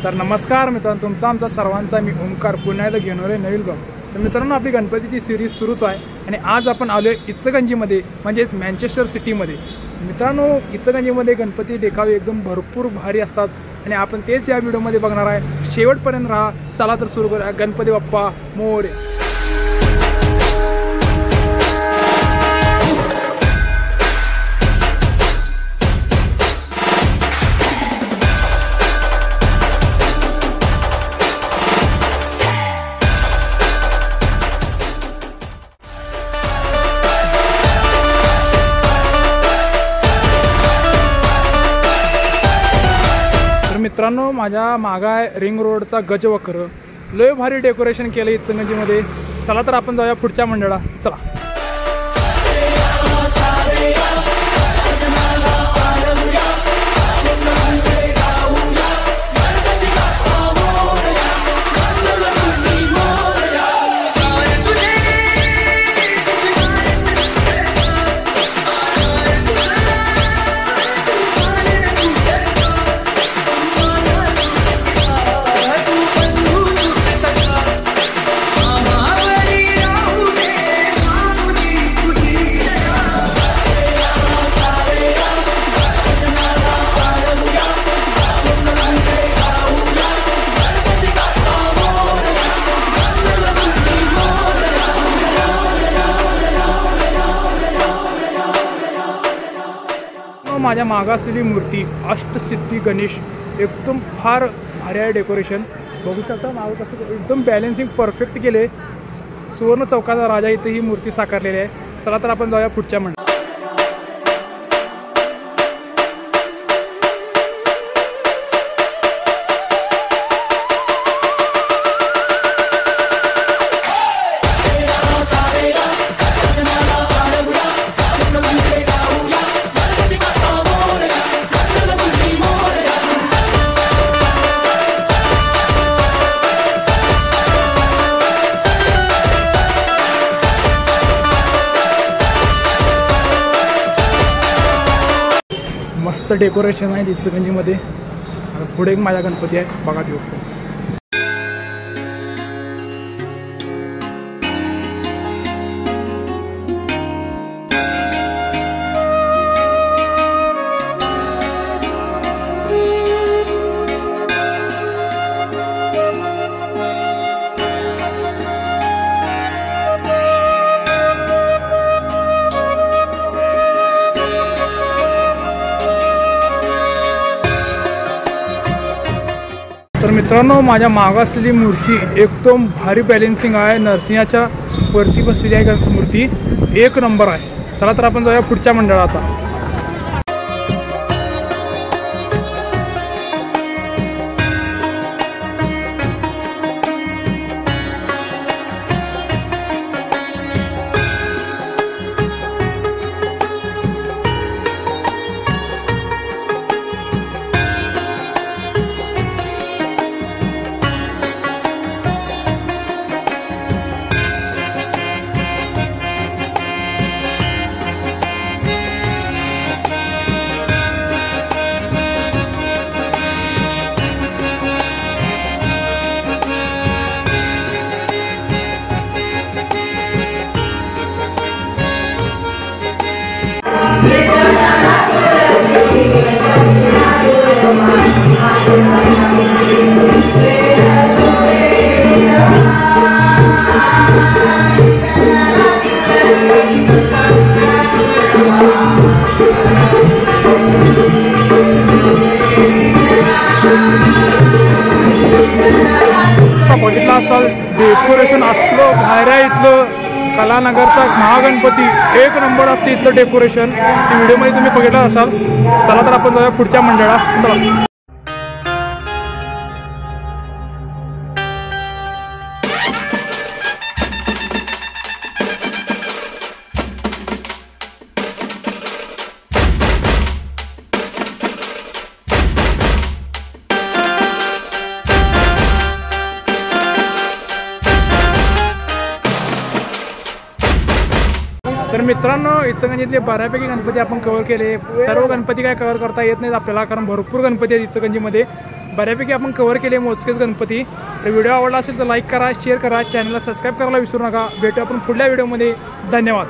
तर नमस्कार मित्रांनो, तुमचा आमचा सर्वांचा मी ओमकार पुन्हा एकदा घेऊन आलोय नवीन ब्लॉग। तर मित्रांनो, आपली गणपतीची सिरीज सुरूच आहे आणि आज आपण आलोय इचलकरंजीमध्ये, म्हणजेच मँचेस्टर सिटीमध्ये। मित्रांनो, इचलकरंजीमध्ये गणपती देखावे एकदम भरपूर भारी असतात आणि आपण तेच या व्हिडिओमध्ये बघणार आहे। शेवटपर्यंत राहा। चला तर सुरू करूया। गणपती बाप्पा मोरया। मित्रांनो, माझ्या मागा आहे रिंग रोडचा गजवक्र। लय भारी डेकोरेशन केलं इचलकरंजीमध्ये। चला तर आपण जाऊया पुढच्या मंडळात। चला। माझ्या मागे असलेली मूर्ती अष्टसिद्धी गणेश एकदम फार भारी आहे। डेकोरेशन बघू शकता मागं कसं एकदम बॅलेन्सिंग परफेक्ट केले। सुवर्ण चौकाचा राजा इथे ही मूर्ती साकारलेली आहे। चला तर आपण जाऊया पुढच्या मंडळात। मस्त डेकोरेशन आहे इचलकरंजीमध्ये। पुढे एक माझा गणपती आहे, बघा तो। तर मित्रांनो, माझ्या मागं असलेली मूर्ती एकदम भारी बॅलेन्सिंग आहे। नरसिंहाच्या वरती बसलेली आहे मूर्ती, एक नंबर आहे। चला तर आपण जाऊया पुढच्या मंडळात आता। बघितलं असाल डेकोरेशन असलं बाहेर आहे इथलं। कलानगरचा महागणपती एक नंबर असते इथलं डेकोरेशन। व्हिडिओमध्ये तुम्ही बघितलं असाल। चला तर आपण जाऊया पुढच्या मंडळात। चला। तर मित्रांनो, इचलकरंजीतले बऱ्यापैकी गणपती आपण कव्हर केले। सर्व गणपती काय कव्हर करता येत नाहीत आपल्याला, कारण भरपूर गणपती आहेत इचलकरंजीमध्ये। बऱ्यापैकी आपण कव्हर केले मोजकेच गणपती. तर व्हिडिओ आवडला असेल तर लाईक करा, शेअर करा, चॅनलला सबस्क्राईब करायला विसरू नका. भेटू आपण पुढल्या व्हिडिओमध्ये. धन्यवाद.